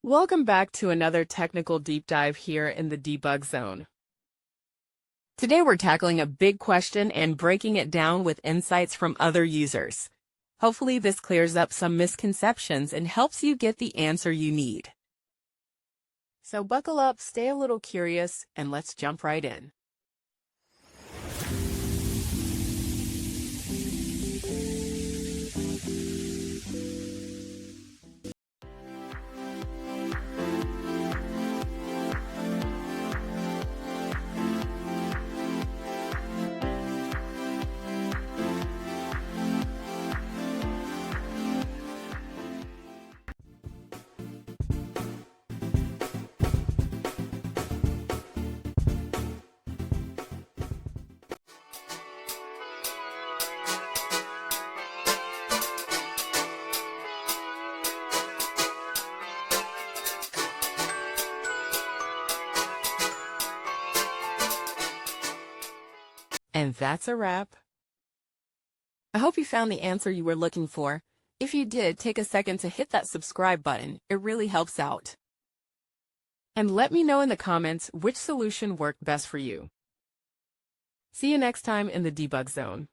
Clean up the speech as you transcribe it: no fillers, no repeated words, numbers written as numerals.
Welcome back to another technical deep dive here in the debug zone. Today we're tackling a big question and breaking it down with insights from other users. Hopefully this clears up some misconceptions and helps you get the answer you need. So buckle up, stay a little curious, and let's jump right in. And that's a wrap. I hope you found the answer you were looking for. If you did, take a second to hit that subscribe button. It really helps out. And let me know in the comments which solution worked best for you. See you next time in the debug zone.